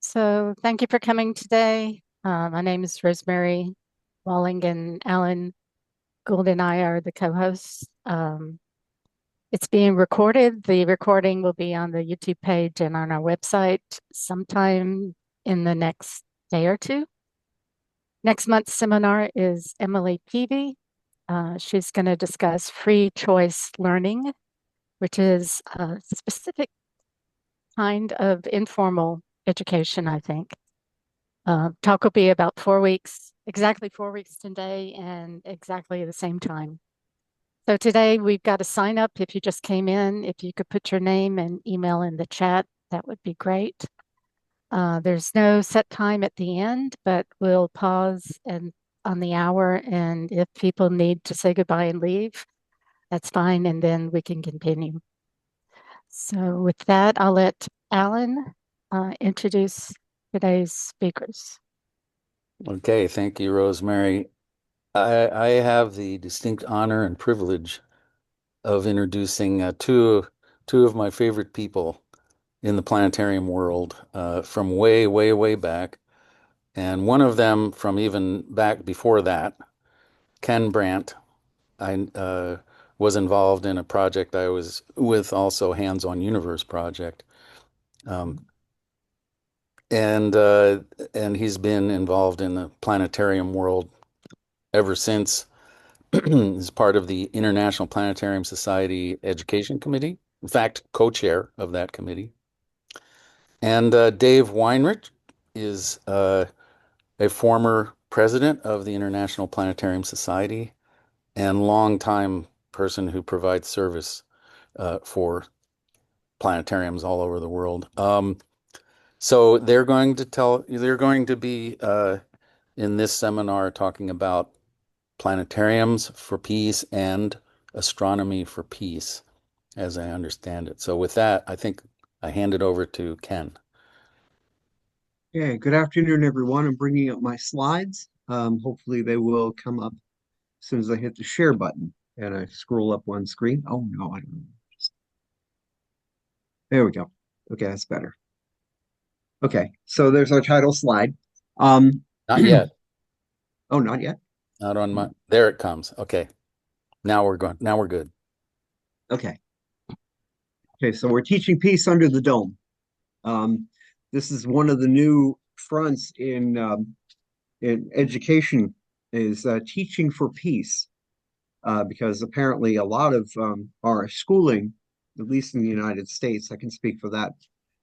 So thank you for coming today. My name is Rosemary Walling, and Alan Gould and I are the co-hosts. It's being recorded. The recording will be on the YouTube page and on our website sometime in the next day or two. Next month's seminar is Emily Peavy. She's going to discuss free choice learning, which is a specific kind of informal education, I think. Talk will be about 4 weeks, exactly 4 weeks today, and exactly the same time. So today we've got a sign up. If you just came in, if you could put your name and email in the chat, that would be great. There's no set time at the end, but we'll pause and on the hour, and if people need to say goodbye and leave, that's fine, and then we can continue. So with that, I'll let Alan introduce today's speakers. Okay, thank you, Rosemary. I have the distinct honor and privilege of introducing two of my favorite people in the planetarium world from way, way, way back, and one of them from even back before that, Ken Brandt. I was involved in a project I was with, also Hands-on Universe project, um, and uh, and he's been involved in the planetarium world ever since. Is part of the International Planetarium Society Education Committee. In fact, co-chair of that committee. And Dave Weinrich is a former president of the International Planetarium Society and longtime person who provides service for planetariums all over the world. So they're going to be in this seminar talking about planetariums for peace and astronomy for peace, as I understand it. So with that, I think I hand it over to Ken. Okay, good afternoon, everyone. I'm bringing up my slides. Hopefully they will come up as soon as I hit the share button and I scroll up one screen. Oh no, I don't know. There we go. Okay, that's better. Okay, so there's our title slide. Um, Not yet. oh, not yet. Not on my. There it comes. Okay. Now we're going. Now we're good. Okay. Okay, so we're teaching peace under the dome. Um, this is one of the new fronts in education is teaching for peace. Because apparently a lot of our schooling, at least in the United States, I can speak for that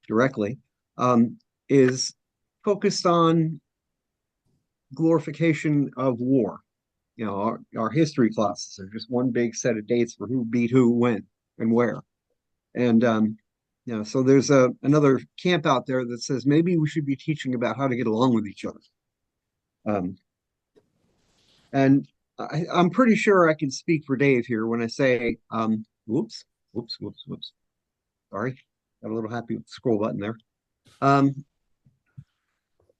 directly, um, is focused on glorification of war. You know, our history classes are just one big set of dates for who beat who, when, and where. And so there's another camp out there that says maybe we should be teaching about how to get along with each other. Um, and I'm pretty sure I can speak for Dave here when I say, whoops, whoops, whoops, whoops. Sorry, got a little happy with the scroll button there. Um,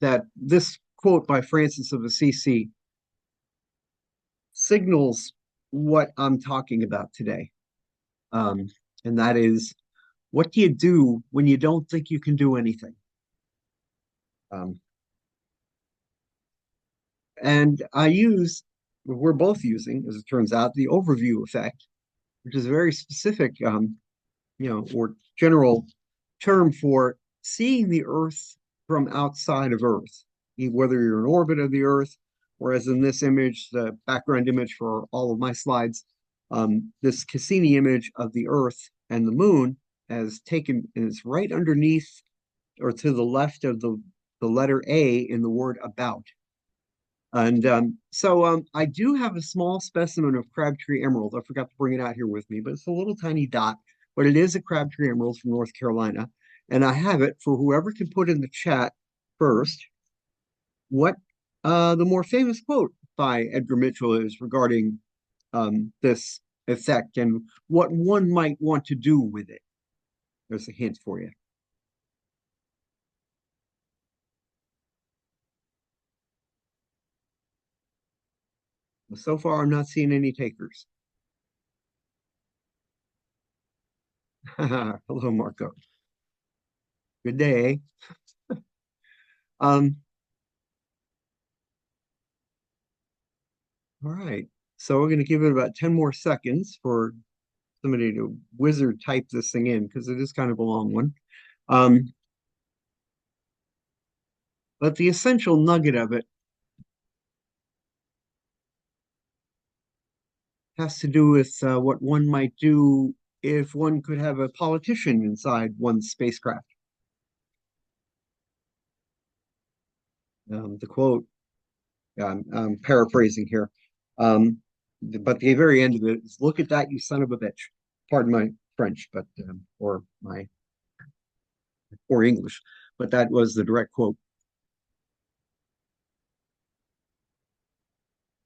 that this quote by Francis of Assisi signals what I'm talking about today. Um, and that is, what do you do when you don't think you can do anything? Um, and we're both using, as it turns out, the overview effect, which is a very specific, or general term for seeing the Earth from outside of Earth, whether you're in orbit of the Earth, or as in this image, the background image for all of my slides, this Cassini image of the Earth and the Moon as taken is right underneath or to the left of the letter A in the word about. And I do have a small specimen of Crabtree Emerald. I forgot to bring it out here with me, but it's a little tiny dot, but it is a Crabtree Emerald from North Carolina. And I have it for whoever can put in the chat first what the more famous quote by Edgar Mitchell is regarding this effect and what one might want to do with it. There's a hint for you. So far, I'm not seeing any takers. Hello, Marco. Good day. Um, all right. So we're going to give it about 10 more seconds for somebody to wizard type this thing in because it is kind of a long one. Um, but the essential nugget of it has to do with what one might do if one could have a politician inside one's spacecraft. The quote, I'm paraphrasing here, but the very end of it is, "Look at that, you son of a bitch." Pardon my French, but or my or English, but that was the direct quote.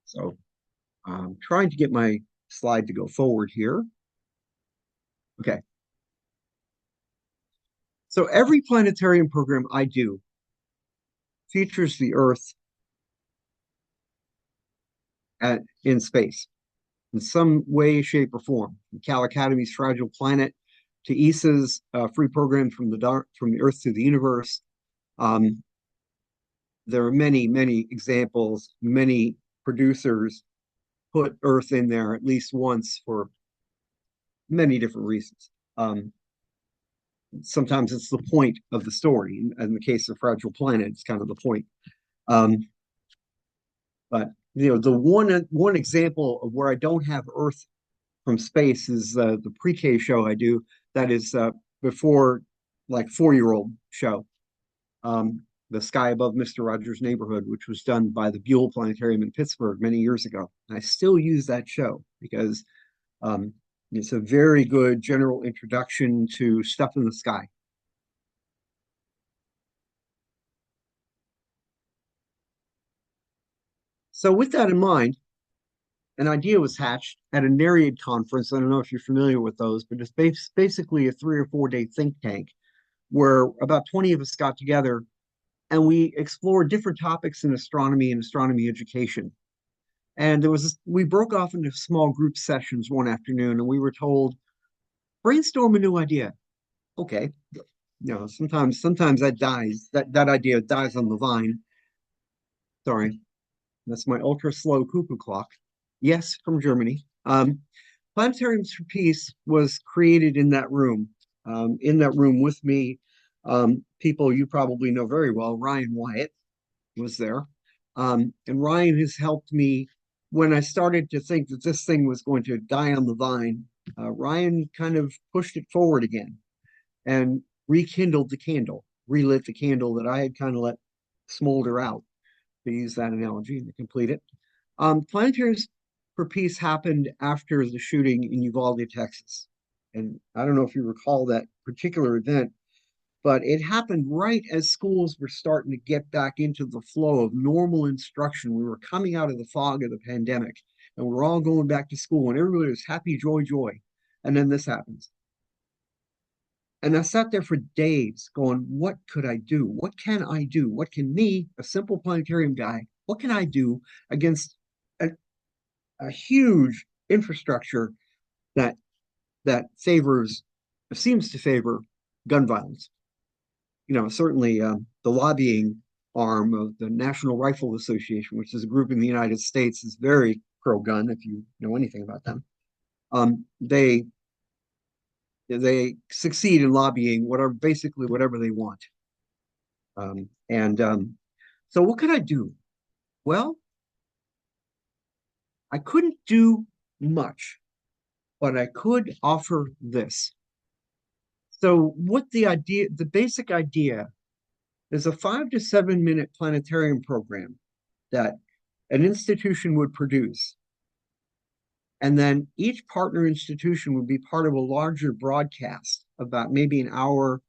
So I'm trying to get my slide to go forward here. Okay. So every planetarium program I do features the Earth in space in some way, shape, or form. From Cal Academy's Fragile Planet to ESA's free program from the Earth to the universe. Um, there are many, many examples. Many producers put Earth in there at least once for many different reasons. Sometimes it's the point of the story. In the case of Fragile Planet, it's kind of the point. Um, but the one example of where I don't have Earth from space is the pre-K show I do. That is before like 4-year-old show, The Sky Above Mr. Rogers' Neighborhood, which was done by the Buell Planetarium in Pittsburgh many years ago. And I still use that show because um, it's a very good general introduction to stuff in the sky. So with that in mind, an idea was hatched at a Nereid conference. I don't know if you're familiar with those, but it's basically a 3 or 4 day think tank where about 20 of us got together and we explored different topics in astronomy and astronomy education. And we broke off into small group sessions one afternoon, and we were told, brainstorm a new idea. Okay, sometimes that dies. That idea dies on the vine. Sorry, that's my ultra slow cuckoo clock. Yes, from Germany. Planetariums for Peace was created in that room. In that room with me, people you probably know very well. Ryan Wyatt was there. And Ryan has helped me when I started to think that this thing was going to die on the vine. Ryan kind of pushed it forward again and rekindled the candle, relit the candle that I had kind of let smolder out, to use that analogy to complete it. Planetaries for Peace happened after the shooting in Uvalde, Texas. And I don't know if you recall that particular event, but it happened right as schools were starting to get back into the flow of normal instruction. We were coming out of the fog of the pandemic and we're all going back to school and everybody was happy, joy, joy. And then this happens. And I sat there for days going, what could I do? What can I do? What can me, a simple planetarium guy, what can I do against a, a huge infrastructure that that seems to favor gun violence? Certainly the lobbying arm of the National Rifle Association, which is a group in the United States, is very pro-gun. If you know anything about them, they succeed in lobbying whatever they want. And so, what could I do? Well, I couldn't do much, but I could offer this. So, the basic idea is a 5 to 7 minute planetarium program that an institution would produce. And then each partner institution would be part of a larger broadcast about maybe an hour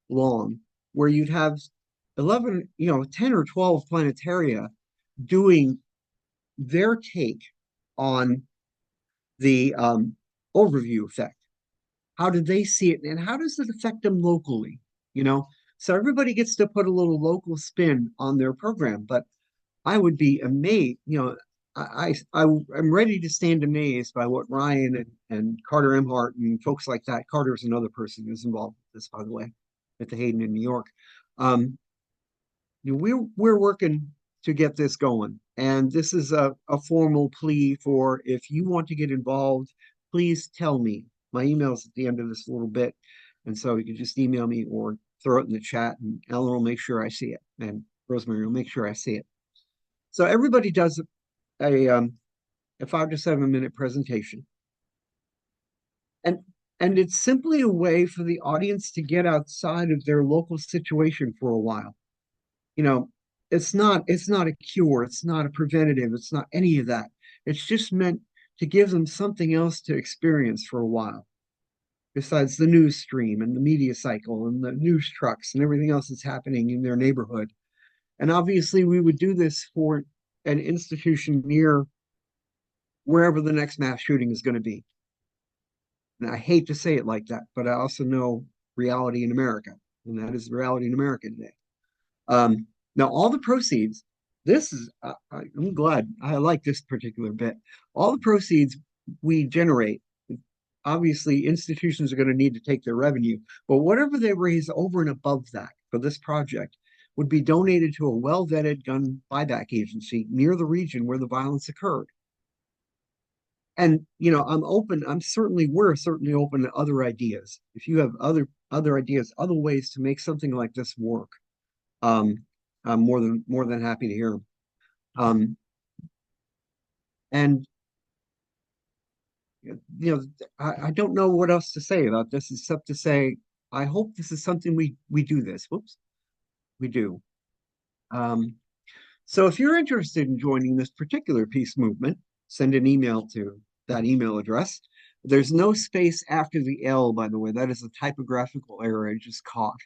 long, where you'd have 10 or 12 planetaria doing their take on the overview effect. How do they see it? And how does it affect them locally? You know, so everybody gets to put a little local spin on their program, but I would be amazed. I'm ready to stand amazed by what Ryan and Carter Emhart and folks like that. Carter's another person who's involved with this, by the way, at the Hayden in New York. Um, we're working to get this going, and this is a formal plea for if you want to get involved, please tell me. My email's at the end of this little bit, and so you can just email me or throw it in the chat, and Ellen will make sure I see it, and Rosemary will make sure I see it. So everybody does a 5 to 7 minute presentation, and it's simply a way for the audience to get outside of their local situation for a while. You know, it's not a cure, it's not a preventative, it's not any of that. It's just meant to give them something else to experience for a while, besides the news stream and the media cycle and the news trucks and everything else that's happening in their neighborhood. And obviously, we would do this for an institution near wherever the next mass shooting is going to be. And I hate to say it like that, but I also know reality in America, and that is the reality in America today. Now, all the proceeds, this is, I'm glad I like this particular bit. All the proceeds we generate, obviously, institutions are going to need to take their revenue, but whatever they raise over and above that for this project would be donated to a well vetted gun buyback agency near the region where the violence occurred. And we're certainly open to other ideas. If you have other ideas, other ways to make something like this work, I'm more than happy to hear them. And I don't know what else to say about this except to say I hope this is something we do this. Whoops, we do. So if you're interested in joining this particular peace movement, send an email to that email address. There's no space after the L, by the way. That is a typographical error I just caught.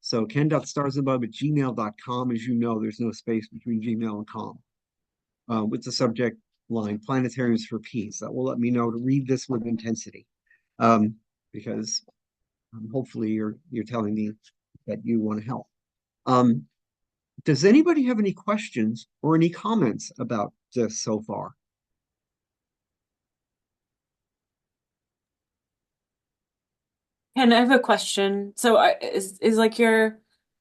So ken.starsabove@gmail.com. As you know, there's no space between Gmail and com. With the subject line, Planetariums for Peace. That will let me know to read this with intensity. Because hopefully you're telling me that you want to help. Does anybody have any questions or any comments about this so far? And I have a question. So, is like your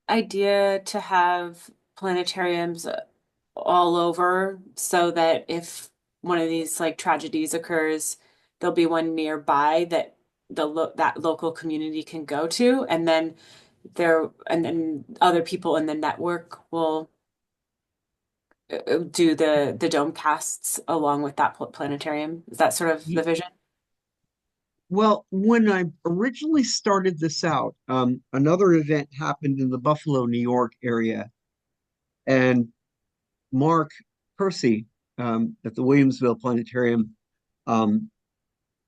idea to have planetariums all over so that if one of these like tragedies occurs, there'll be one nearby that that local community can go to, and then other people in the network will do the dome casts along with that planetarium. Is that sort of the vision? Well, when I originally started this out, another event happened in the Buffalo, New York area, and Mark Percy at the Williamsville Planetarium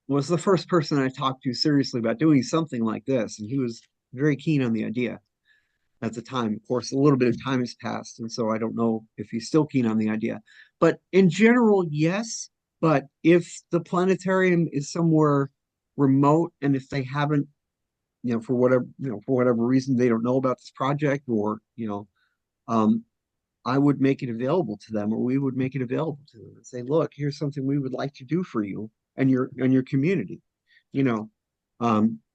was the first person I talked to seriously about doing something like this, and he was very keen on the idea at the time. Of course, a little bit of time has passed, and so I don't know if he's still keen on the idea. But in general, yes. But if the planetarium is somewhere remote, and if they haven't, for whatever reason, they don't know about this project, or I would make it available to them, or we would make it available to them and say, look, here's something we would like to do for you and your community.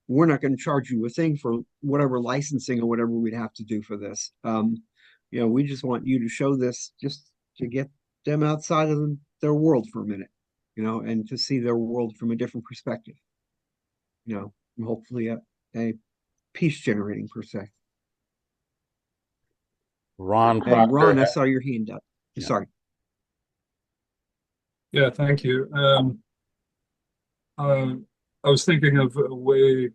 We're not going to charge you a thing for whatever licensing or whatever we'd have to do for this. We just want you to show this just to get them outside of their world for a minute, and to see their world from a different perspective, and hopefully a peace generating perspective. Ron And Proctor. Ron, I saw your hand up. Yeah. Sorry. Yeah, thank you. I was thinking of a way,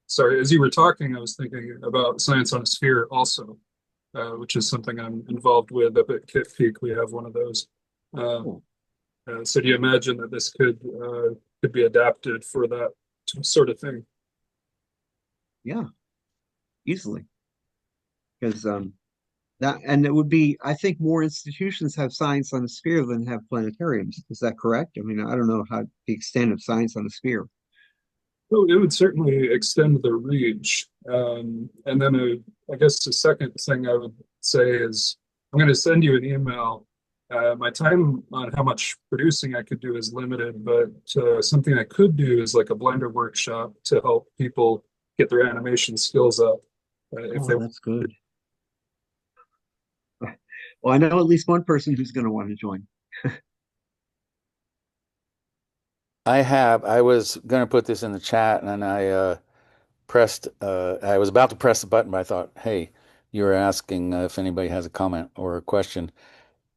sorry, as you were talking, I was thinking about Science on a Sphere also, which is something I'm involved with up at Kit Peak. We have one of those. So do you imagine that this could be adapted for that sort of thing? Yeah, easily. Because and it would be, I think more institutions have Science on a Sphere than have planetariums. Is that correct? I mean, I don't know how the extent of Science on a Sphere. Well, it would certainly extend the reach. And then I guess the second thing I would say is I'm going to send you an email. My time on how much producing I could do is limited, but something I could do is like a Blender workshop to help people get their animation skills up. That's good. Well, I know at least one person who's going to want to join. I have. I was going to put this in the chat, and I was about to press the button, but I thought, hey, you were asking if anybody has a comment or a question.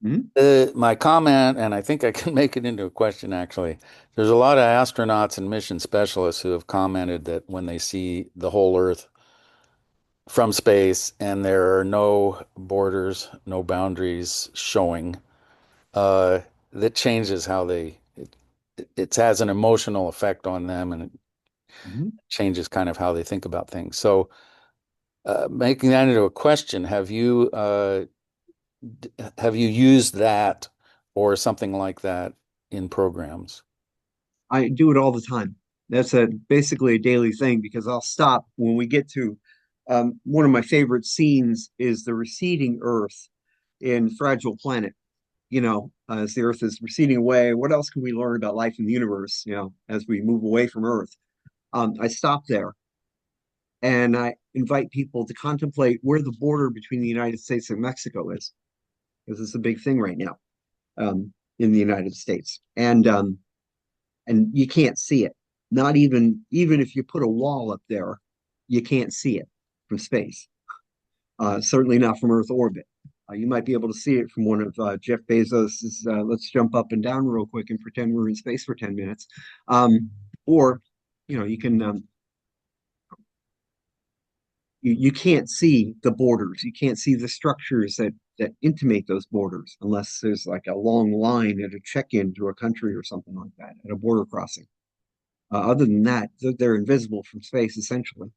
Mhm. My comment, and I think I can make it into a question actually. There's a lot of astronauts and mission specialists who have commented that when they see the whole Earth from space and there are no borders, no boundaries showing, uh, that changes how it has an emotional effect on them and it Mhm. changes kind of how they think about things. So, making that into a question, have you used that or something like that in programs? I do it all the time. That's basically a daily thing because I'll stop when we get to one of my favorite scenes is the receding Earth in Fragile Planet. As the Earth is receding away, what else can we learn about life in the universe? As we move away from Earth, I stop there and I invite people to contemplate where the border between the United States and Mexico is, because it's a big thing right now in the United States, and you can't see it. Not even if you put a wall up there, you can't see it from space. Certainly not from Earth orbit. You might be able to see it from one of Jeff Bezos's. Let's jump up and down real quick and pretend we're in space for 10 minutes, or you can. You can't see the borders. You can't see the structures that intimate those borders unless there's like a long line at a check-in to a country or something like that at a border crossing. Other than that, they're invisible from space essentially.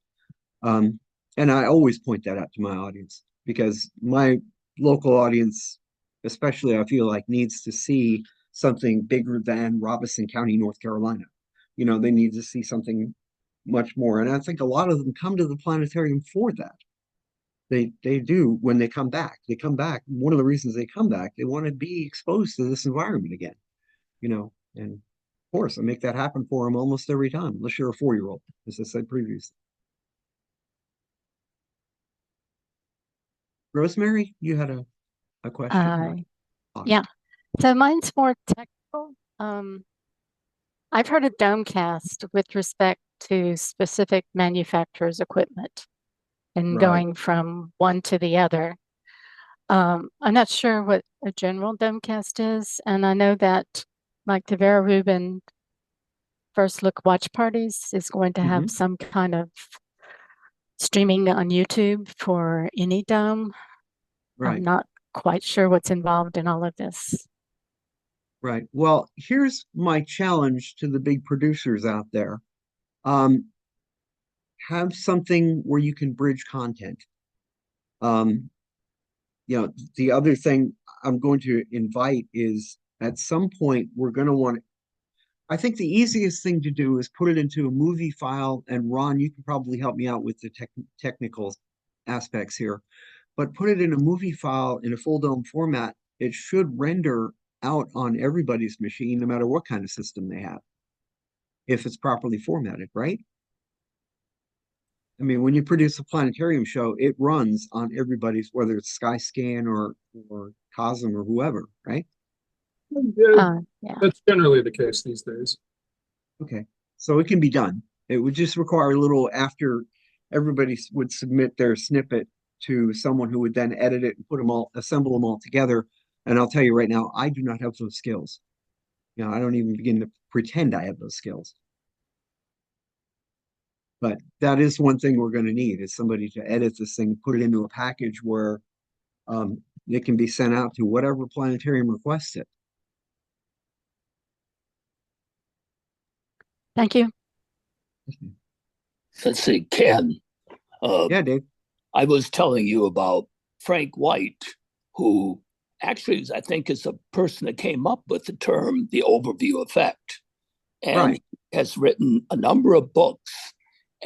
Um, and I always point that out to my audience because my local audience, especially, I feel like needs to see something bigger than Robeson County, North Carolina. They need to see something much more. And I think a lot of them come to the planetarium for that. They do when they come back. They come back. One of the reasons they come back, they want to be exposed to this environment again, and of course, I make that happen for them almost every time, unless you're a 4-year-old, as I said previously. Rosemary, you had a question or Uh, thought? yeah. So mine's more technical. Um, I've heard of Domecast with respect to specific manufacturers' equipment and Right. going from one to the other. I'm not sure what a general Domecast is, and I know that like the Vera Rubin First Look watch parties is going to have Hmm. some kind of streaming on YouTube for any dome. I'm Right. not quite sure what's involved in all of this. Right. Well, here's my challenge to the big producers out there. Um, have something where you can bridge content. Um, the other thing I'm going to invite is at some point we're going to want. I think the easiest thing to do is put it into a movie file, and Ron, you can probably help me out with the technical aspects here. But put it in a movie file in a full dome format. It should render out on everybody's machine, no matter what kind of system they have, if it's properly formatted, right? I mean, when you produce a planetarium show, it runs on everybody's, whether it's Skyscan or Cosm or whoever, right? Yeah, Yeah. that's generally the case these days. Okay, so it can be done. It would just require a little after everybody would submit their snippet to someone who would then edit it and put them all, assemble them all together. And I'll tell you right now, I do not have those skills. I don't even begin to pretend I have those skills. But that is one thing we're going to need is somebody to edit this thing, put it into a package where it can be sent out to whatever planetarium requests it. Thank you. Let's see, Ken. Yeah, Dave. I was telling you about Frank White, who actually, I think, is the person that came up with the term the overview effect, and Right. has written a number of books.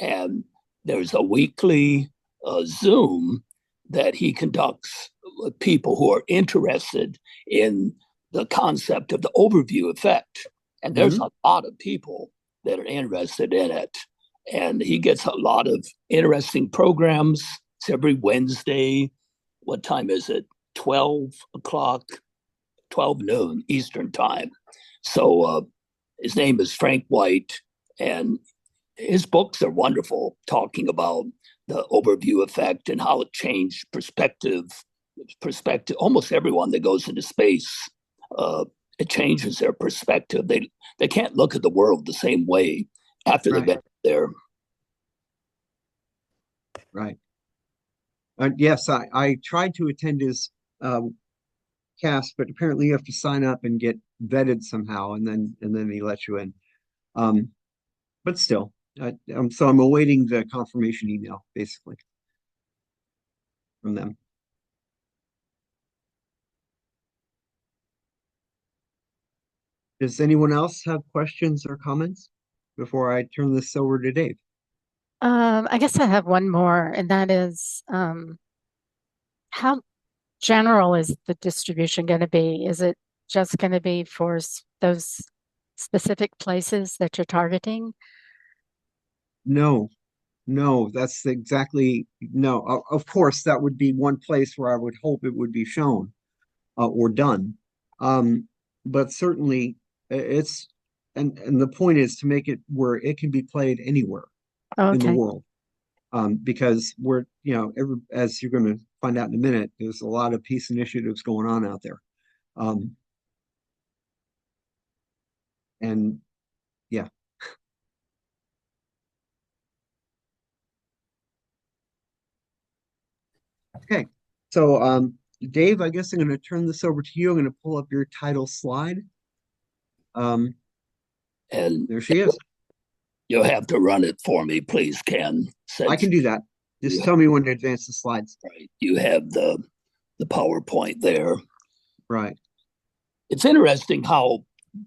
And there's a weekly Zoom that he conducts with people who are interested in the concept of the overview effect. And there's Hmm. a lot of people that are interested in it. And he gets a lot of interesting programs. It's every Wednesday. What time is it? 12 o'clock, 12 noon Eastern time. So his name is Frank White, and his books are wonderful, talking about the overview effect and how it changed perspective. Almost everyone that goes into space, it changes their perspective. They can't look at the world the same way after they've been there. Right. Yes, I tried to attend his cast, but apparently you have to sign up and get vetted somehow, and then he lets you in. But still, so I'm awaiting the confirmation email, basically, from them. Does anyone else have questions or comments before I turn this over to Dave? I guess I have one more, and that is how general is the distribution going to be? Is it just going to be for those specific places that you're targeting? No, no, that's exactly no. Of course, that would be one place where I would hope it would be shown or done. But certainly, it's and the point is to make it where it can be played anywhere in the Okay. world. Because we're, as you're going to find out in a minute, there's a lot of peace initiatives going on out there. And yeah. Okay. So, Dave, I guess I'm going to turn this over to you. I'm going to pull up your title slide. And there she is. You'll have to run it for me, please, Ken. I can do that. Just tell me when to advance the slides. Right. You have the PowerPoint there. Right. It's interesting how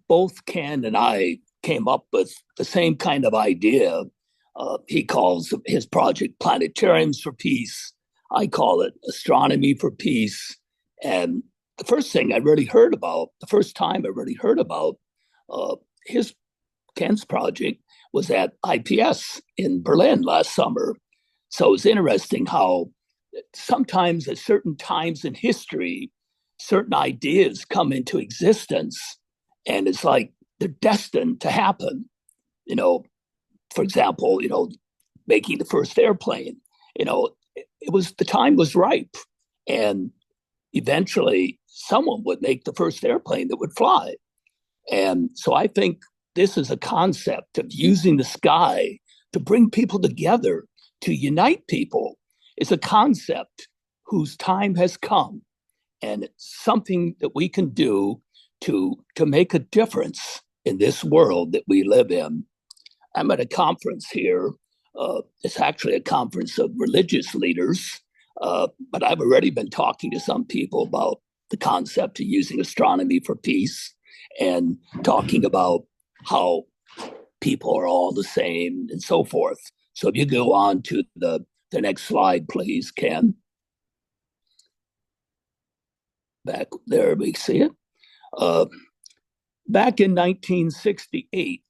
both Ken and I came up with the same kind of idea. He calls his project Planetariums for Peace. I call it Astronomy for Peace. And the first time I really heard about Ken's project was at IPS in Berlin last summer. So it's interesting how sometimes at certain times in history, certain ideas come into existence, and it's like they're destined to happen. For example, making the first airplane, the time was ripe, and eventually someone would make the first airplane that would fly. And so I think this is a concept of using the sky to bring people together, to unite people. It's a concept whose time has come, and it's something that we can do to make a difference in this world that we live in. I'm at a conference here. It's actually a conference of religious leaders, but I've already been talking to some people about the concept of using astronomy for peace and talking about how people are all the same and so forth. So if you go on to the next slide, please, Ken. Back there, we see it. Back in 1968,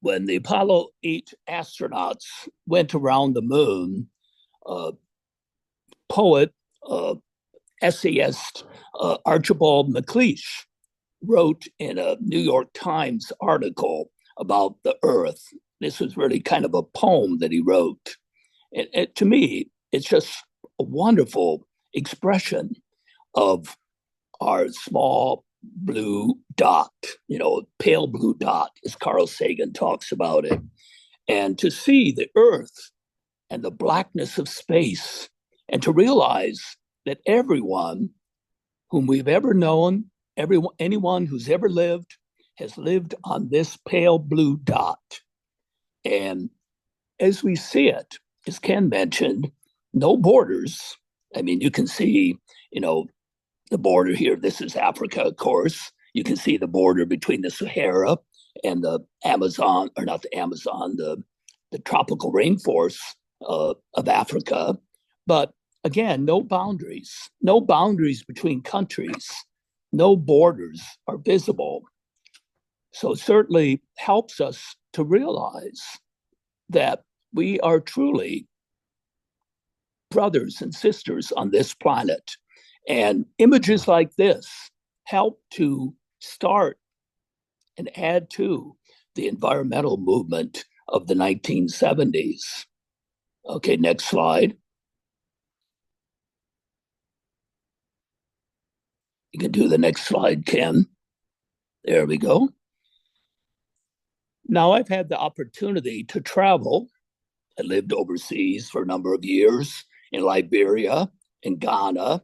when the Apollo 8 astronauts went around the moon, poet, essayist Archibald MacLeish wrote in a New York Times article about the Earth. This was really kind of a poem that he wrote. And to me, it's just a wonderful expression of our small blue dot, pale blue dot, as Carl Sagan talks about it. And to see the Earth and the blackness of space, and to realize that everyone whom we've ever known, anyone who's ever lived, has lived on this pale blue dot. And as we see it, as Ken mentioned, no borders. I mean, you can see, the border here. This is Africa, of course. You can see the border between the Sahara and the Amazon, or not the Amazon, the tropical rainforests of Africa. But again, no boundaries between countries, no borders are visible. So it certainly helps us to realize that we are truly brothers and sisters on this planet. And images like this help to start and add to the environmental movement of the 1970s. Okay, next slide. You can do the next slide, Ken. There we go. Now, I've had the opportunity to travel. I lived overseas for a number of years in Liberia, in Ghana.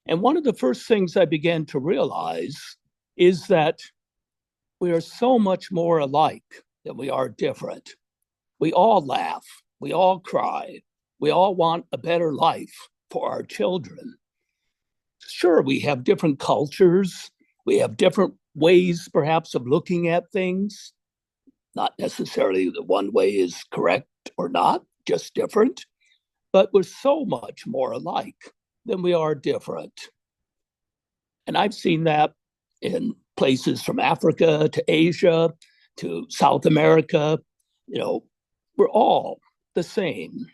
And one of the first things I began to realize is that we are so much more alike than we are different. We all laugh, we all cry, we all want a better life for our children. Sure, we have different cultures, we have different ways perhaps of looking at things. Not necessarily that one way is correct or not, just different, but we're so much more alike than we are different. And I've seen that in places from Africa to Asia to South America. You know, we're all the same.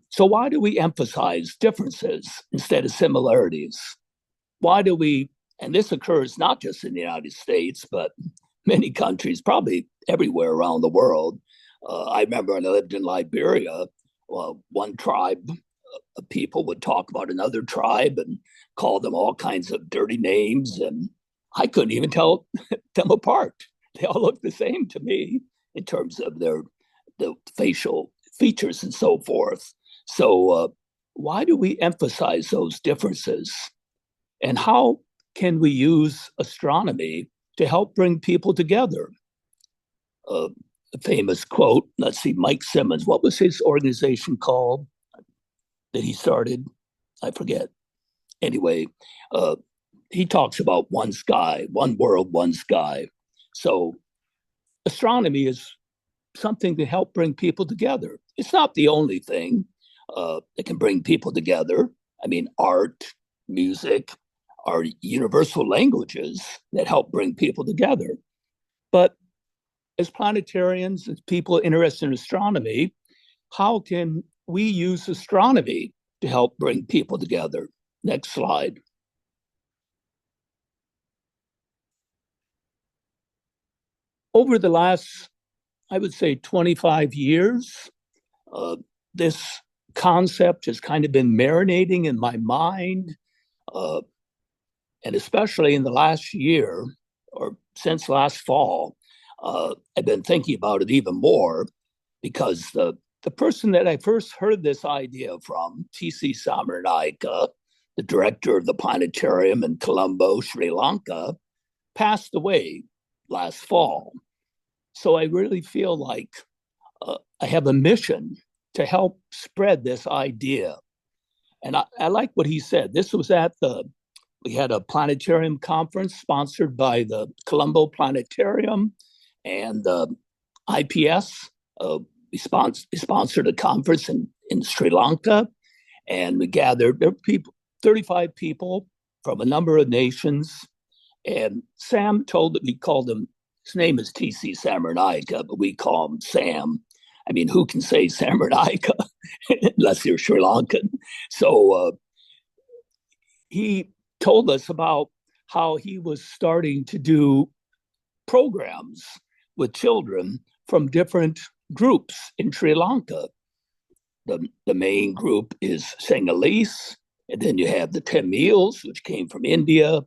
So why do we emphasize differences instead of similarities? Why do we, and this occurs not just in the United States, but many countries, probably everywhere around the world. I remember when I lived in Liberia, one tribe of people would talk about another tribe and call them all kinds of dirty names, and I couldn't even tell them apart. They all looked the same to me in terms of the facial features and so forth. So why do we emphasize those differences? And how can we use astronomy to help bring people together? A famous quote, let's see, Mike Simmons, what was his organization called that he started? I forget. Anyway, he talks about one sky, one world, one sky. So astronomy is something to help bring people together. It's not the only thing that can bring people together. I mean, art, music are universal languages that help bring people together. But as planetarians, as people interested in astronomy, how can we use astronomy to help bring people together? Next slide. Over the last, I would say, 25 years, this concept has kind of been marinating in my mind. And especially in the last year, or since last fall, I've been thinking about it even more because the person that I first heard this idea from, T.C. Samarnaika, the director of the Planetarium in Colombo, Sri Lanka, passed away last fall. So I really feel like I have a mission to help spread this idea. And I like what he said. This was we had a planetarium conference sponsored by the Colombo Planetarium and IPS. We sponsored a conference in Sri Lanka, and we gathered there were people, 35 people from a number of nations. And Sam told that we called him, his name is T.C. Samarnaika, but we call him Sam. I mean, who can say Samarnaika unless you're Sri Lankan? So he told us about how he was starting to do programs with children from different groups in Sri Lanka. The main group is Sinhalese, and then you have the Tamils, which came from India,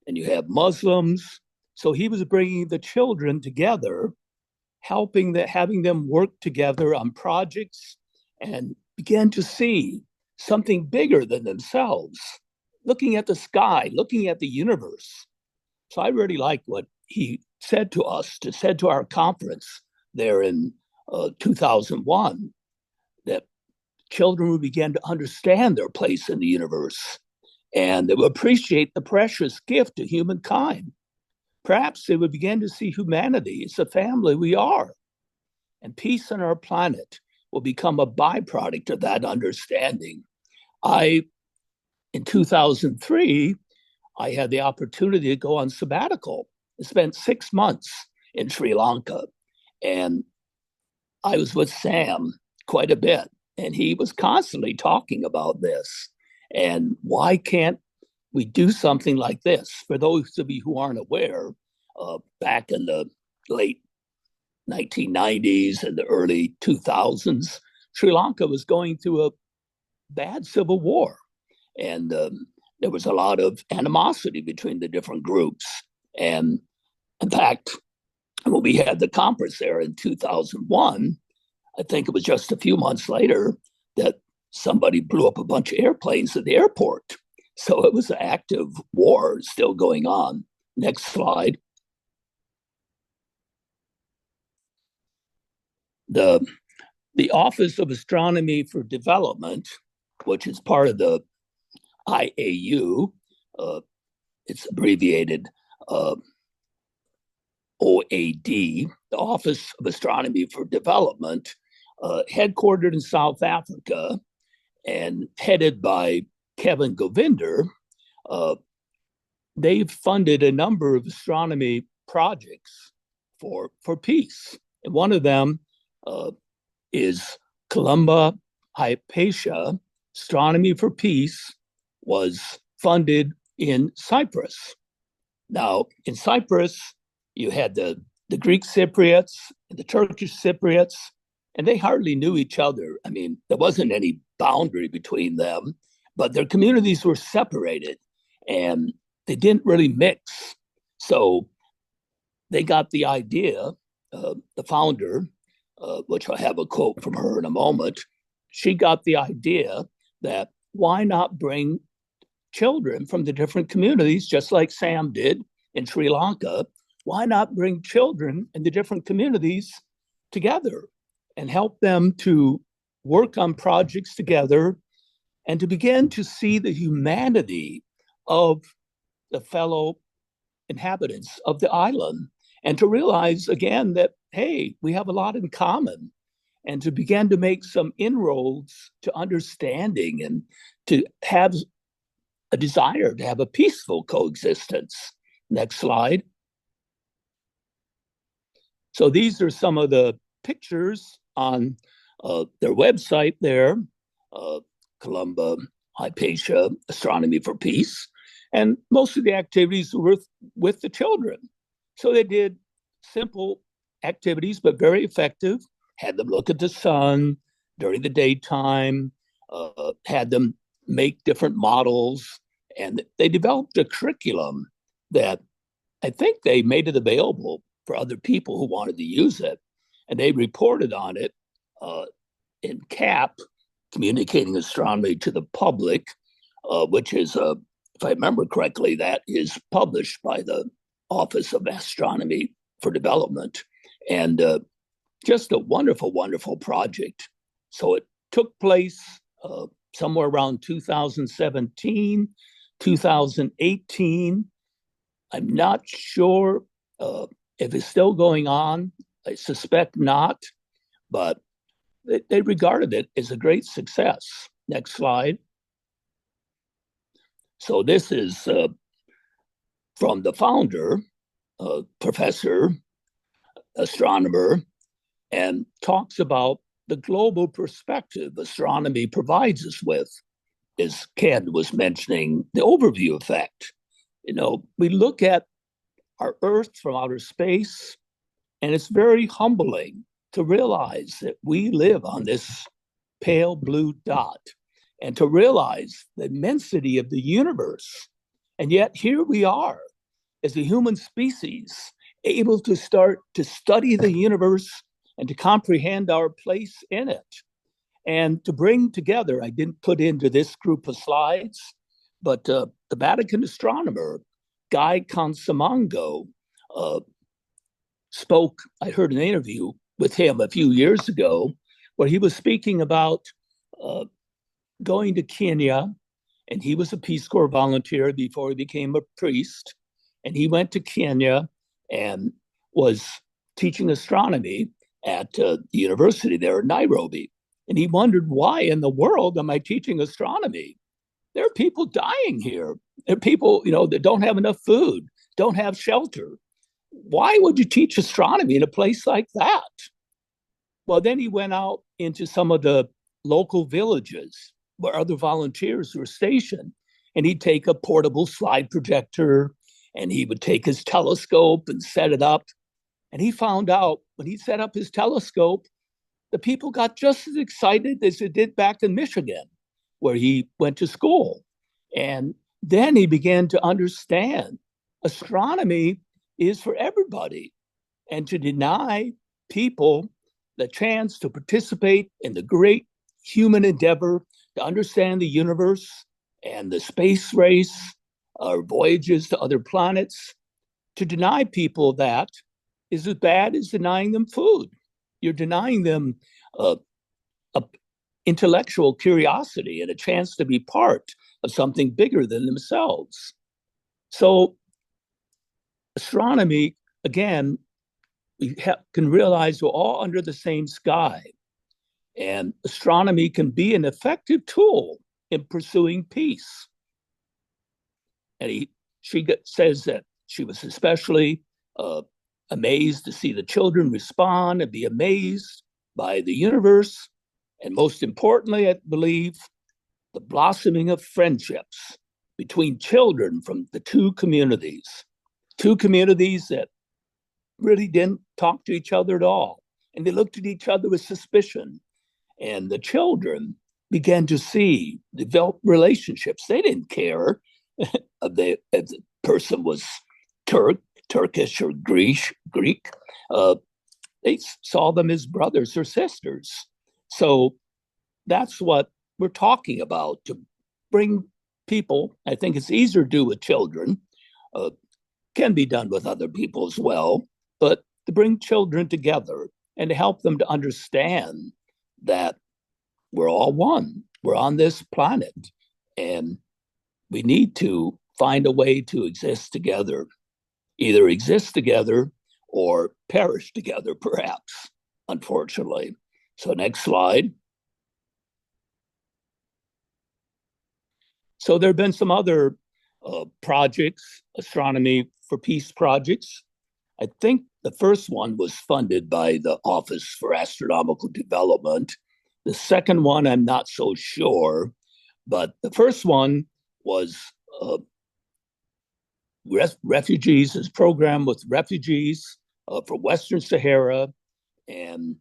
and you have Muslims. So he was bringing the children together, having them work together on projects and began to see something bigger than themselves, looking at the sky, looking at the universe. So I really like what he said to us, said to our conference there in 2001, that children would begin to understand their place in the universe and they would appreciate the precious gift to humankind. Perhaps they would begin to see humanity as the family we are, and peace on our planet will become a byproduct of that understanding. In 2003, I had the opportunity to go on sabbatical. I spent 6 months in Sri Lanka, and I was with Sam quite a bit, and he was constantly talking about this. And why can't we do something like this? For those of you who aren't aware, back in the late 1990s and the early 2000s, Sri Lanka was going through a bad civil war. And there was a lot of animosity between the different groups. And in fact, when we had the conference there in 2001, I think it was just a few months later that somebody blew up a bunch of airplanes at the airport. So it was an active war still going on. Next slide. The Office of Astronomy for Development, which is part of the IAU, it's abbreviated OAD, the Office of Astronomy for Development, headquartered in South Africa and headed by Kevin Govinder. They've funded a number of astronomy projects for peace. And one of them is Columba Hypatia. Astronomy for Peace was funded in Cyprus. Now, in Cyprus, you had the Greek Cypriots and the Turkish Cypriots, and they hardly knew each other. I mean, there wasn't any boundary between them, but their communities were separated and they didn't really mix. So they got the idea, the founder, which I have a quote from her in a moment, she got the idea that why not bring children from the different communities, just like Sam did in Sri Lanka, why not bring children in the different communities together and help them to work on projects together and to begin to see the humanity of the fellow inhabitants of the island and to realize again that, hey, we have a lot in common, and to begin to make some inroads to understanding and to have a desire to have a peaceful coexistence. Next slide. So these are some of the pictures on their website there, Columba Hypatia Astronomy for Peace. And most of the activities were with the children. So they did simple activities, but very effective, had them look at the sun during the daytime, had them make different models, and they developed a curriculum that I think they made it available for other people who wanted to use it. And they reported on it in CAP, Communicating Astronomy to the Public, which is, if I remember correctly, that is published by the Office of Astronomy for Development. And just a wonderful, wonderful project. So it took place somewhere around 2017, 2018. I'm not sure if it's still going on. I suspect not, but they regarded it as a great success. Next slide. So this is from the founder, professor, astronomer, and talks about the global perspective astronomy provides us with. As Ken was mentioning, the overview effect. You know, we look at our Earth from outer space, and it's very humbling to realize that we live on this pale blue dot and to realize the immensity of the universe. And yet here we are as a human species, able to start to study the universe and to comprehend our place in it. And to bring together, I didn't put into this group of slides, but the Vatican astronomer, Guy Consamango, spoke, I heard an interview with him a few years ago, where he was speaking about going to Kenya, and he was a Peace Corps volunteer before he became a priest, and he went to Kenya and was teaching astronomy at the university there in Nairobi. And he wondered, why in the world am I teaching astronomy? There are people dying here. There are people, you know, that don't have enough food, don't have shelter. Why would you teach astronomy in a place like that? Well, then he went out into some of the local villages where other volunteers were stationed. And he'd take a portable slide projector and he would take his telescope and set it up. And he found out when he set up his telescope, the people got just as excited as they did back in Michigan, where he went to school. And then he began to understand astronomy is for everybody. And to deny people the chance to participate in the great human endeavor to understand the universe and the space race, or voyages to other planets, to deny people that is as bad as denying them food. You're denying them a intellectual curiosity and a chance to be part of something bigger than themselves. So astronomy, again, can realize we're all under the same sky. And astronomy can be an effective tool in pursuing peace. And she says that she was especially amazed to see the children respond and be amazed by the universe. And most importantly, I believe, the blossoming of friendships between children from the two communities that really didn't talk to each other at all. And they looked at each other with suspicion. And the children began to develop relationships. They didn't care if the person was Turkish or Greek. They saw them as brothers or sisters. So that's what we're talking about, to bring people. I think it's easier to do with children, can be done with other people as well, but to bring children together and to help them to understand that we're all one. We're on this planet, and we need to find a way to exist together, either exist together or perish together, perhaps, unfortunately. So next slide. So there have been some other projects, Astronomy for Peace projects. I think the first one was funded by the Office for Astronomical Development. The second one, I'm not so sure, but the first one was refugees, his program with refugees from Western Sahara, and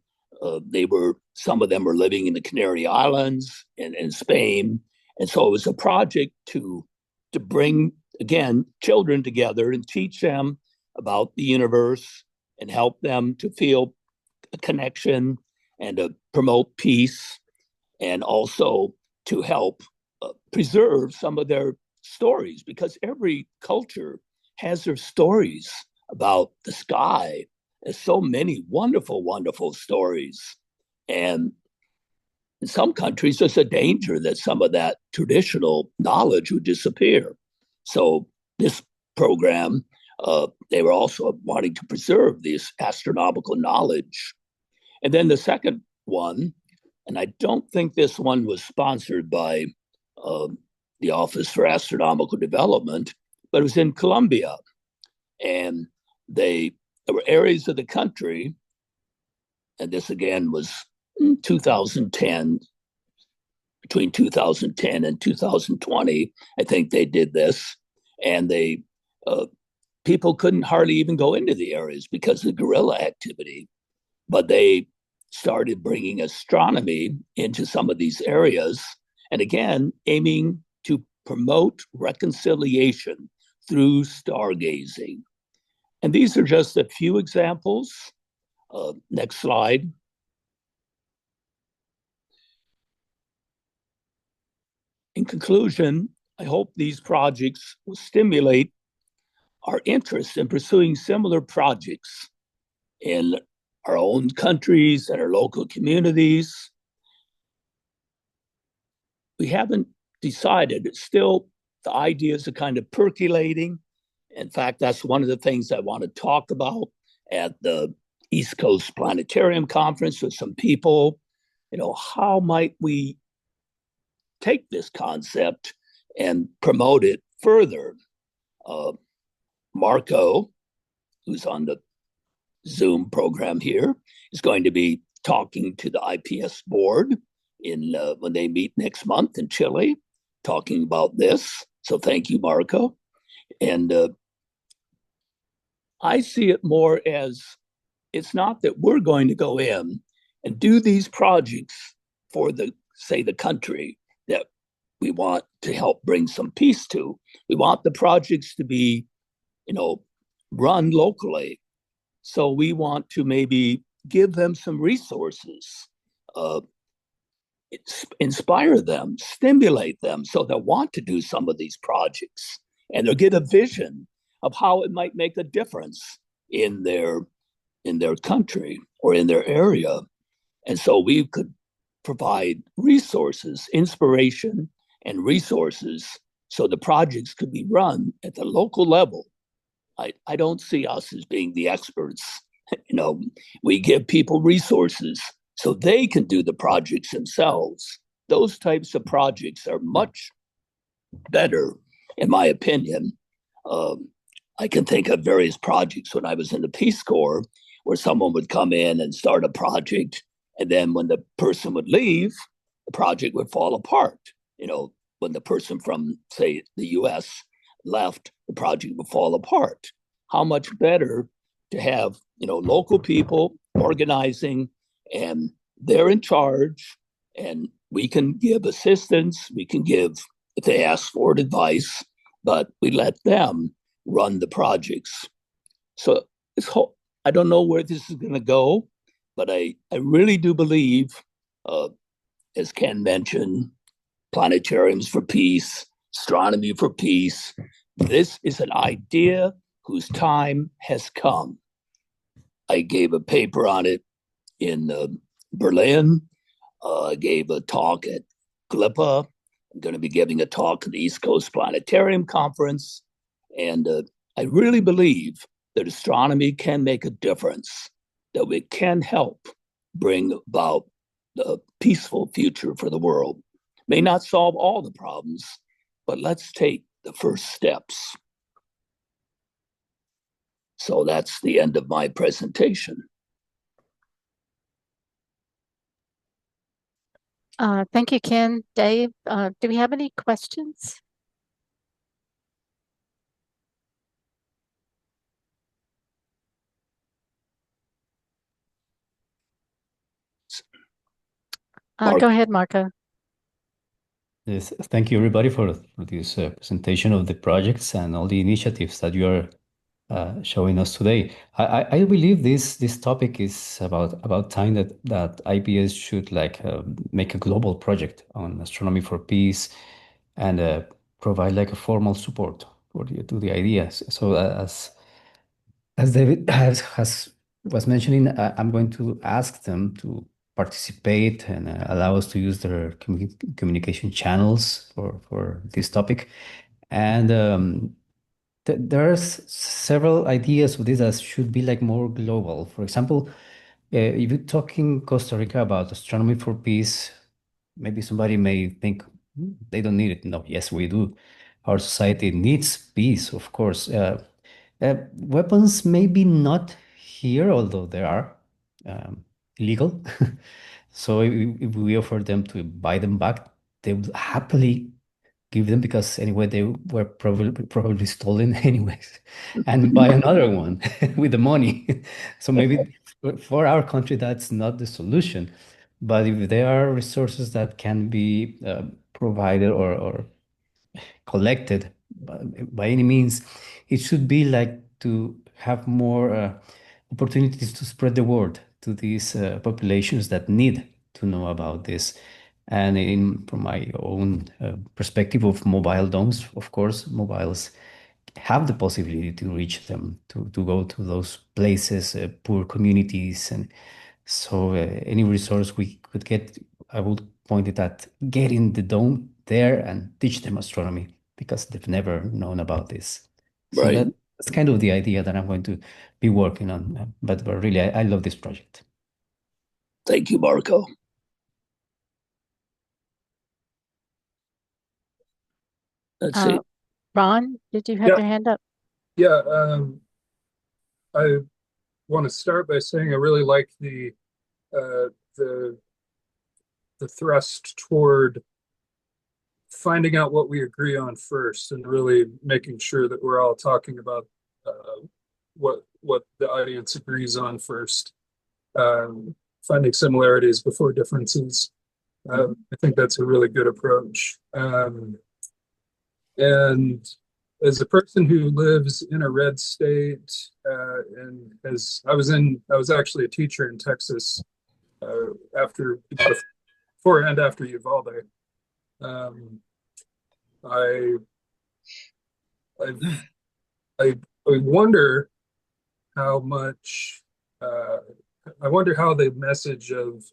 some of them were living in the Canary Islands and in Spain. And so it was a project to bring, again, children together and teach them about the universe and help them to feel a connection and to promote peace, and also to help preserve some of their stories, because every culture has their stories about the sky. There's so many wonderful, wonderful stories. And in some countries, there's a danger that some of that traditional knowledge would disappear. So this program, they were also wanting to preserve this astronomical knowledge. And then the second one, and I don't think this one was sponsored by the Office for Astronomical Development, but it was in Colombia. And there were areas of the country, and this again was 2010, between 2010 and 2020, I think they did this, and people couldn't hardly even go into the areas because of guerrilla activity. But they started bringing astronomy into some of these areas, and again, aiming to promote reconciliation through stargazing. And these are just a few examples. Next slide. In conclusion, I hope these projects will stimulate our interest in pursuing similar projects in our own countries and our local communities. We haven't decided. It's still, the ideas are kind of percolating. In fact, that's one of the things I want to talk about at the East Coast Planetarium Conference with some people. How might we take this concept and promote it further? Marco, who's on the Zoom program here, is going to be talking to the IPS board in when they meet next month in Chile, talking about this. So thank you, Marco. And I see it more as it's not that we're going to go in and do these projects for the, say, the country that we want to help bring some peace to. We want the projects to be, run locally. So we want to maybe give them some resources, uh, inspire them, stimulate them so they'll want to do some of these projects and they'll get a vision of how it might make a difference in their country or in their area. And so we could provide resources, inspiration, and resources so the projects could be run at the local level. I don't see us as being the experts. We give people resources so they can do the projects themselves. Those types of projects are much better, in my opinion. Um, I can think of various projects when I was in the Peace Corps where someone would come in and start a project, and then when the person would leave, the project would fall apart. When the person from, say, the US left, the project would fall apart. How much better to have, local people organizing, and they're in charge, and we can give assistance, we can give, if they ask for it, advice, but we let them run the projects. So I don't know where this is going to go, but I really do believe, uh, as Ken mentioned, planetariums for peace, astronomy for peace. This is an idea whose time has come. I gave a paper on it in Berlin. I gave a talk at GLIPA. I'm going to be giving a talk at the East Coast Planetarium Conference. And I really believe that astronomy can make a difference, that we can help bring about a peaceful future for the world. May not solve all the problems, but let's take the first steps. So that's the end of my presentation. Thank you, Ken. Dave, do we have any questions? Go ahead, Marco. Yes, thank you everybody for this presentation of the projects and all the initiatives that you are showing us today. I believe this topic is about time that IPS should make a global project on astronomy for peace and provide like a formal support to the ideas. So as David was mentioning, I'm going to ask them to participate and allow us to use their communication channels for this topic. And there's several ideas of this that should be like more global. For example, if you're talking Costa Rica about astronomy for peace, maybe somebody may think they don't need it. No, yes, we do. Our society needs peace, of course. Weapons maybe not here, although they are illegal. So if we offer them to buy them back, they would happily give them because anyway they were probably stolen anyways, and buy another one with the money. So maybe for our country that's not the solution, but if there are resources that can be provided or collected by any means, it should be like to have more opportunities to spread the word to these populations that need to know about this. And from my own perspective of mobile domes, of course, mobiles have the possibility to reach them, to go to those places, poor communities. And so any resource we could get, I would point it at getting the dome there and teach them astronomy because they've never known about this. So Right. that's kind of the idea that I'm going to be working on. But really, I love this project. Thank you, Marco. Let's see. Ron, did you have Yeah. your hand up? Yeah, I want to start by saying I really like the the thrust toward finding out what we agree on first and really making sure that we're all talking about what the audience agrees on first. Finding similarities before differences. I think that's a really good approach. And as a person who lives in a red state, and I was actually a teacher in Texas after before and after Uvalde. Um, I, I I wonder how much I wonder how the message of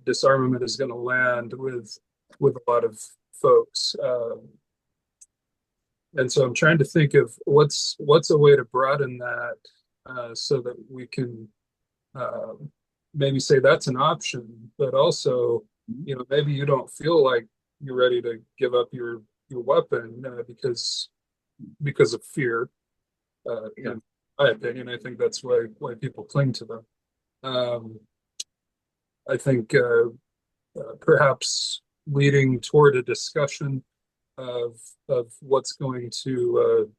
disarmament is going to land with a lot of folks. And so I'm trying to think of what's a way to broaden that so that we can uh, maybe say that's an option, but also, maybe you don't feel like you're ready to give up your weapon because of fear. In my opinion, I think that's why people cling to them. Um, I think perhaps leading toward a discussion of what's going to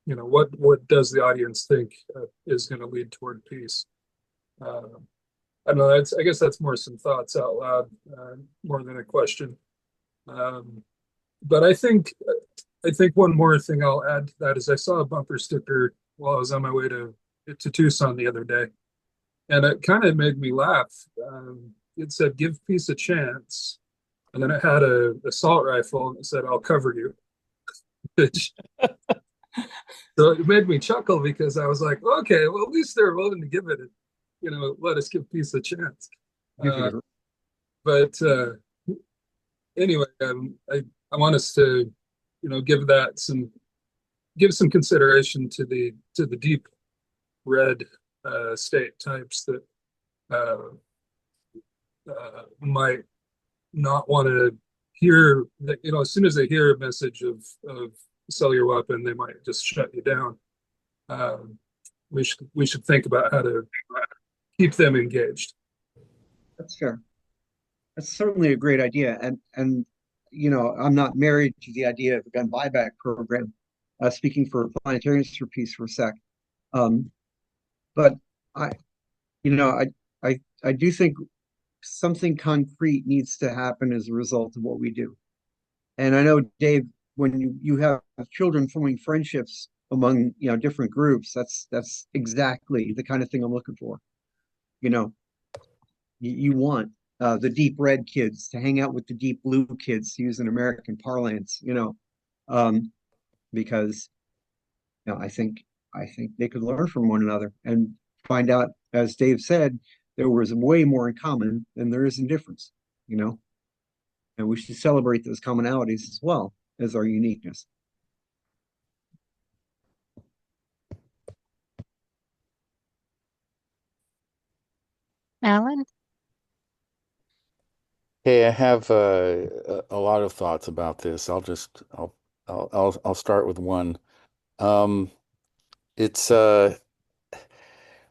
what does the audience think is going to lead toward peace. I don't know. I guess that's more some thoughts out loud, more than a question. Um, but I think one more thing I'll add to that is I saw a bumper sticker while I was on my way to Tucson the other day, and it kind of made me laugh. It said, "Give peace a chance," and then it had a assault rifle and it said, "I'll cover you." Which, so it made me chuckle because I was like, okay, well, at least they're willing to give it, let us give peace a chance. But anyway, I want us to, give some consideration to the deep red state types that might not want to hear that, as soon as they hear a message of sell your weapon, they might just shut you down. We should think about how to keep them engaged. That's fair. That's certainly a great idea. And I'm not married to the idea of a gun buyback program. Speaking for Planetariums for Peace for a sec. But I, I do think something concrete needs to happen as a result of what we do. And I know, Dave, when you have children forming friendships among different groups, that's exactly the kind of thing I'm looking for. You want the deep red kids to hang out with the deep blue kids, to use an American parlance, because I think they could learn from one another and find out, as Dave said, there was way more in common than there is in difference, and we should celebrate those commonalities as well as our uniqueness. Alan? Hey, I have a lot of thoughts about this. I'll start with one. Um, it's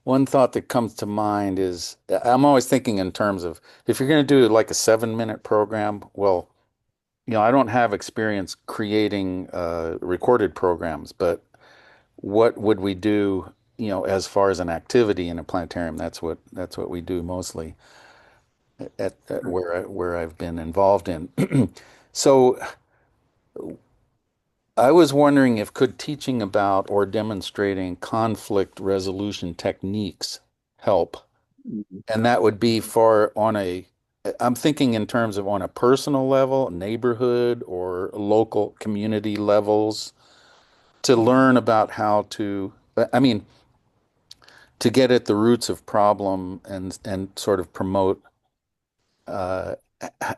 one thought that comes to mind is I'm always thinking in terms of if you're going to do like a 7-minute program, well, I don't have experience creating recorded programs, but what would we do, as far as an activity in a planetarium? That's what we do mostly at where I've been involved in. So I was wondering if could teaching about or demonstrating conflict resolution techniques help? And that would be I'm thinking in terms of on a personal level, neighborhood or local community levels to learn about how to, I mean, to get at the roots of problem and sort of promote uh,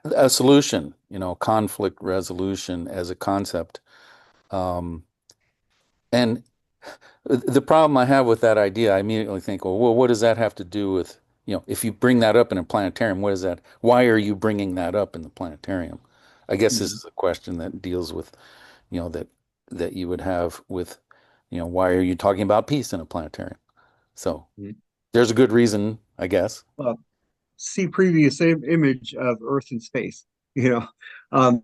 a solution, conflict resolution as a concept. Um, and the problem I have with that idea, I immediately think, well, what does that have to do with, if you bring that up in a planetarium, what is that? Why are you bringing that up in the planetarium? I guess this is a question that deals with, that you would have with, why are you talking about peace in a planetarium? So there's a good reason, I guess. Well, see previous image of Earth and space. You know, um,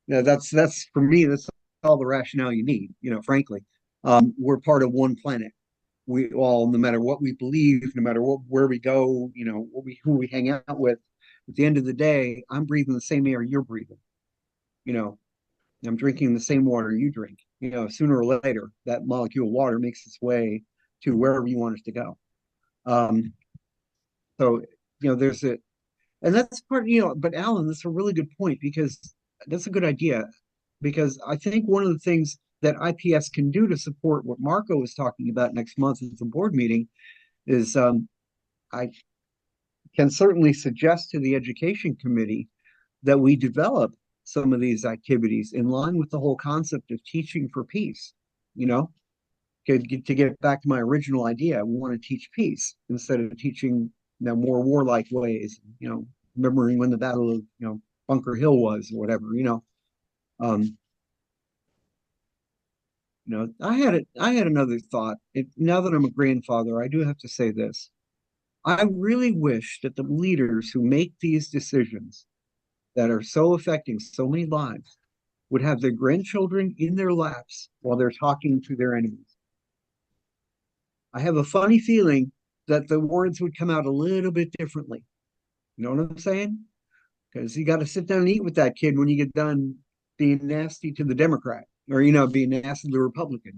yeah, that's for me. That's all the rationale you need. Frankly, we're part of one planet. We all, no matter what we believe, no matter where we go, who we hang out with. At the end of the day, I'm breathing the same air you're breathing. You know, I'm drinking the same water you drink. Sooner or later, that molecule of water makes its way to wherever you want it to go. Um, so, there's a, and that's part, but Alan, that's a really good point because that's a good idea. Because I think one of the things that IPS can do to support what Marco was talking about next month at the board meeting is I can certainly suggest to the education committee that we develop some of these activities in line with the whole concept of teaching for peace. You know, to get back to my original idea, we want to teach peace instead of teaching more warlike ways. Remembering when the Battle of Bunker Hill was or whatever. Um, I had another thought. Now that I'm a grandfather, I do have to say this. I really wish that the leaders who make these decisions that are so affecting so many lives would have their grandchildren in their laps while they're talking to their enemies. I have a funny feeling that the words would come out a little bit differently. You know what I'm saying? Because you got to sit down and eat with that kid when you get done being nasty to the Democrat or, being nasty to the Republican,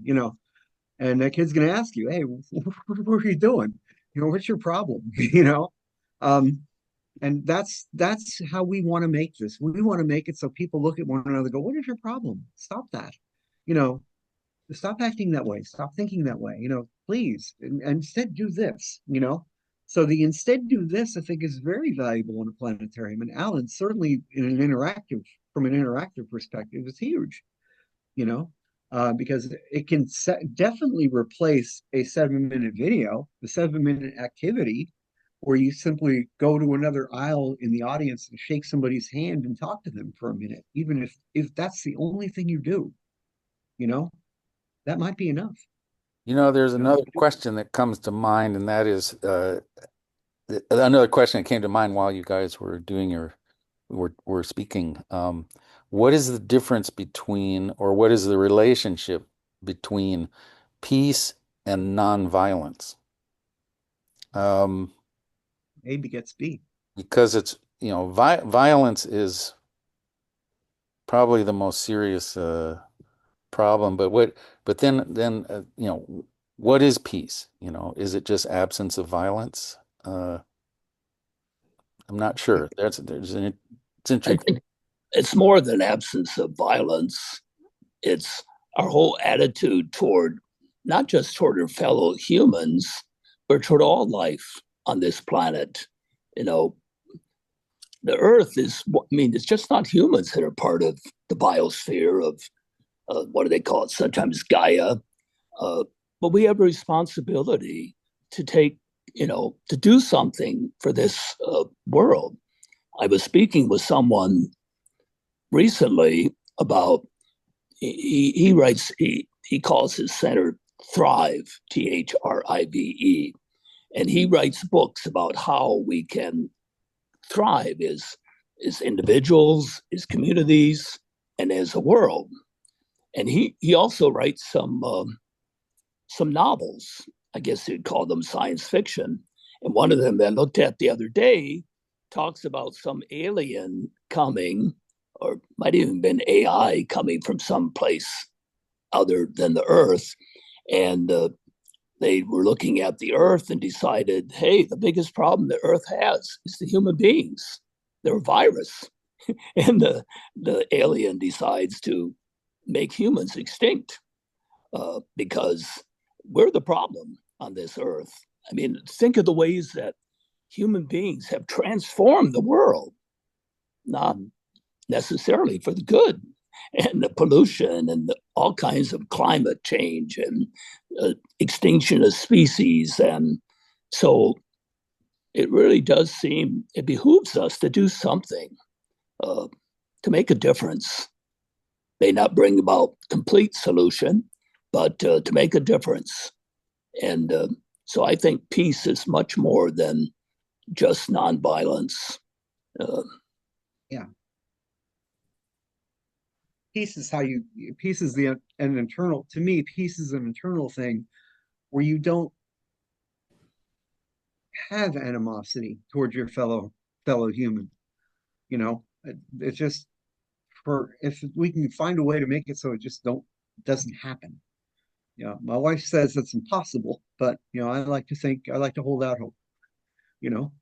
and that kid's going to ask you, hey, what are you doing? What's your problem? Um, and that's how we want to make this. We want to make it so people look at one another and go, what is your problem? Stop that. You know, stop acting that way. Stop thinking that way. Please. And instead do this, So the instead do this, I think, is very valuable in a planetarium. And Alan, certainly from an interactive perspective, is huge, because it can definitely replace a 7-minute video, the 7-minute activity, where you simply go to another aisle in the audience and shake somebody's hand and talk to them for a minute, even if that's the only thing you do, you know, that might be enough. There's another question that comes to mind, and that is another question that came to mind while you guys were were speaking. What is the difference between, or what is the relationship between peace and nonviolence? A begets B. Because it's, violence is probably the most serious problem. But then what is peace? Is it just absence of violence? I'm not sure. It's I interesting. think it's more than absence of violence. It's our whole attitude toward not just toward our fellow humans, but toward all life on this planet. You know, the Earth it's just not humans that are part of the biosphere of what do they call it? Sometimes Gaia. But we have a responsibility to to do something for this world. I was speaking with someone recently about he calls his center Thrive, THRIVE, and he writes books about how we can thrive as individuals, as communities, and as a world. And he also writes some novels. I guess you'd call them science fiction. And one of them I looked at the other day talks about some alien coming, or might even been AI coming from some place other than the Earth. And they were looking at the Earth and decided, hey, the biggest problem the Earth has is the human beings. They're a virus. And the alien decides to make humans extinct because we're the problem on this Earth. I mean, think of the ways that human beings have transformed the world, not necessarily for the good, and the pollution and all kinds of climate change and extinction of species. And so it really does seem it behooves us to do something to make a difference. May not bring about complete solution, but to make a difference. And so I think peace is much more than just nonviolence. Yeah. Peace is peace is an internal, to me, peace is an internal thing where you don't have animosity towards your fellow human. You know, it's just if we can find a way to make it so it just doesn't happen. You know, my wife says it's impossible, but you know, I like to hold out hope. You know,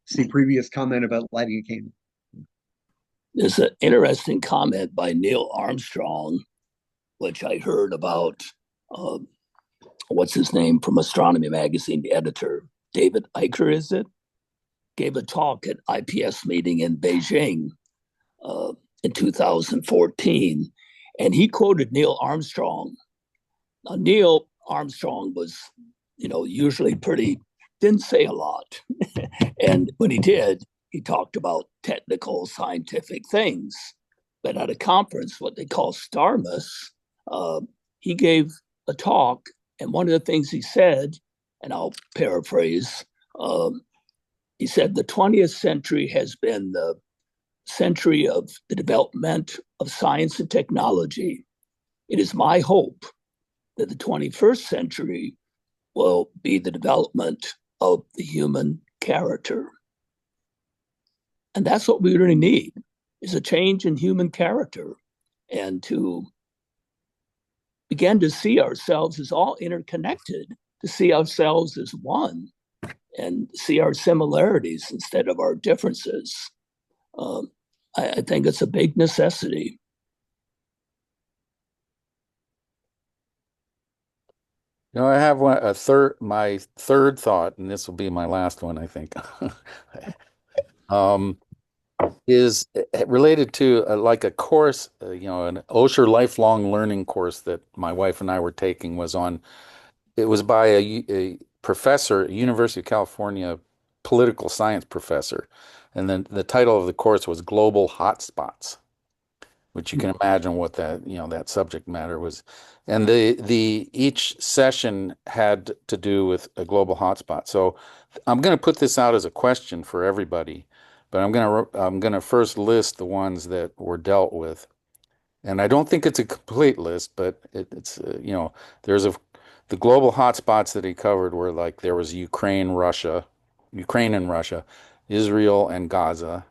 see previous comment about lighting a candle. There's an interesting comment by Neil Armstrong, which I heard about. What's his name from Astronomy magazine, the editor, David Eicher, is it? Gave a talk at IPS meeting in Beijing in 2014, and he quoted Neil Armstrong. Now, Neil Armstrong was, usually didn't say a lot. And when he did, he talked about technical, scientific things. But at a conference, what they call Starmus, he gave a talk, and one of the things he said, and I'll paraphrase, he said, the 20th century has been the century of the development of science and technology. It is my hope that the 21st century will be the development of the human character. And that's what we really need, is a change in human character, and to begin to see ourselves as all interconnected, to see ourselves as one, and see our similarities instead of our differences. I think it's a big necessity. I have my third thought, and this will be my last one, I think. Is related to like a course, an Osher lifelong learning course that my wife and I were taking it was by a professor, a University of California political science professor. And then the title of the course was Global Hotspots, which you can imagine what that subject matter was. And each session had to do with a global hotspot. So I'm going to put this out as a question for everybody, but I'm going to first list the ones that were dealt with. And I don't think it's a complete list, but it's there's the global hotspots that he covered were like there was Ukraine and Russia, Israel and Gaza,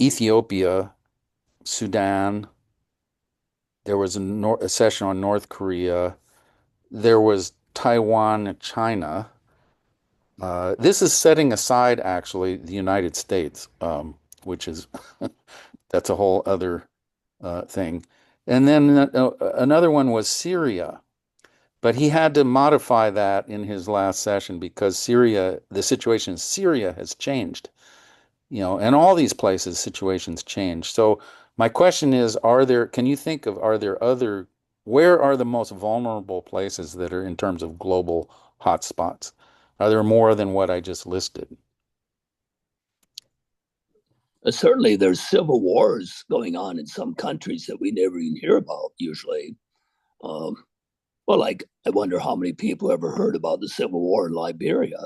Ethiopia, Sudan. There was a session on North Korea. There was Taiwan and China. This is setting aside actually the United States, which is that's a whole other thing. And then another one was Syria, but he had to modify that in his last session because the situation in Syria has changed. And all these places, situations change. So my question is, can you think of, where are the most vulnerable places that are in terms of global hotspots? Are there more than what I just listed? Certainly, there's civil wars going on in some countries that we never even hear about usually. Like, I wonder how many people ever heard about the civil war in Liberia,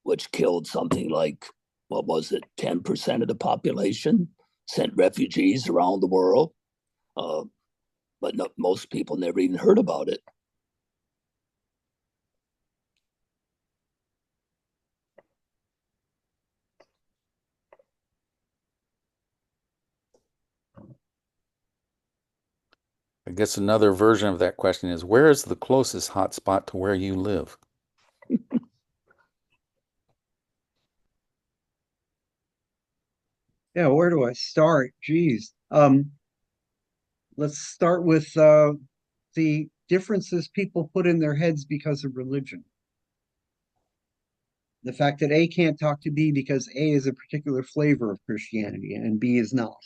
which killed something like, what was it, 10% of the population, sent refugees around the world. But most people never even heard about it. I guess another version of that question is, where is the closest hotspot to where you live? Yeah, where do I start? Geez. Let's start with the differences people put in their heads because of religion. The fact that A can't talk to B because A is a particular flavor of Christianity and B is not,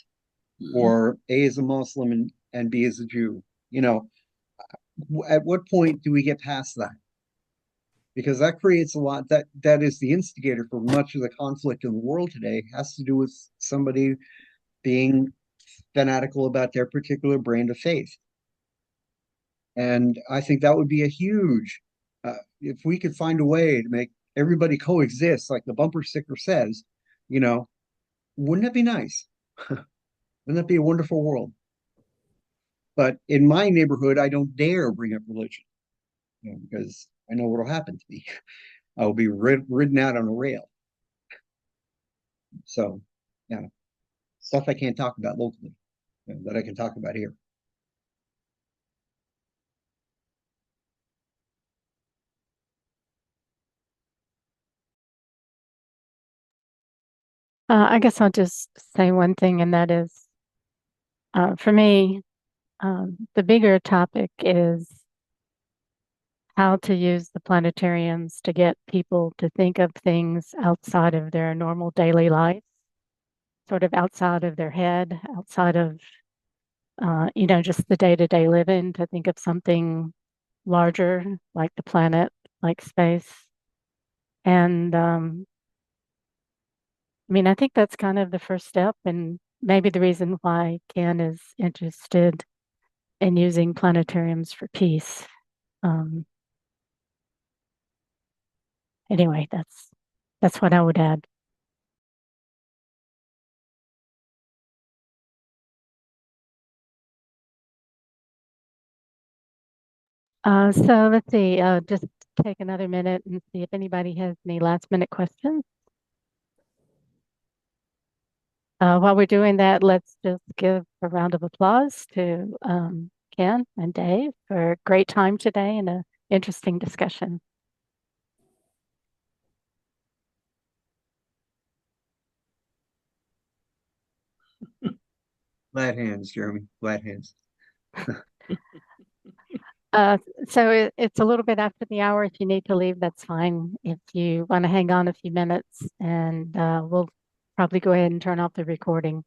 or A is a Muslim and B is a Jew. At what point do we get past that? Because that creates a lot, that is the instigator for much of the conflict in the world today. It has to do with somebody being fanatical about their particular brand of faith. And I think that would be a huge, if we could find a way to make everybody coexists, like the bumper sticker says, you know, wouldn't that be nice? Wouldn't that be a wonderful world? But in my neighborhood, I don't dare bring up religion, because I know what will happen to me. I will be ridden out on a rail. So, yeah, stuff I can't talk about locally, that I can talk about here. I guess I'll just say one thing, and that is, for me, the bigger topic is how to use the planetariums to get people to think of things outside of their normal daily life, sort of outside of their head, outside of, just the day-to-day living, to think of something larger, like the planet, like space. And I mean, I think that's kind of the first step, and maybe the reason why Ken is interested in using planetariums for peace. Um, anyway, that's what I would add. So let's see, just take another minute and see if anybody has any last minute questions. While we're doing that, let's just give a round of applause to Ken and Dave for a great time today and an interesting discussion. Glad hands, Jeremy. Glad hands. Uh, so it's a little bit after the hour. If you need to leave, that's fine. If you want to hang on a few minutes, and we'll probably go ahead and turn off the recording.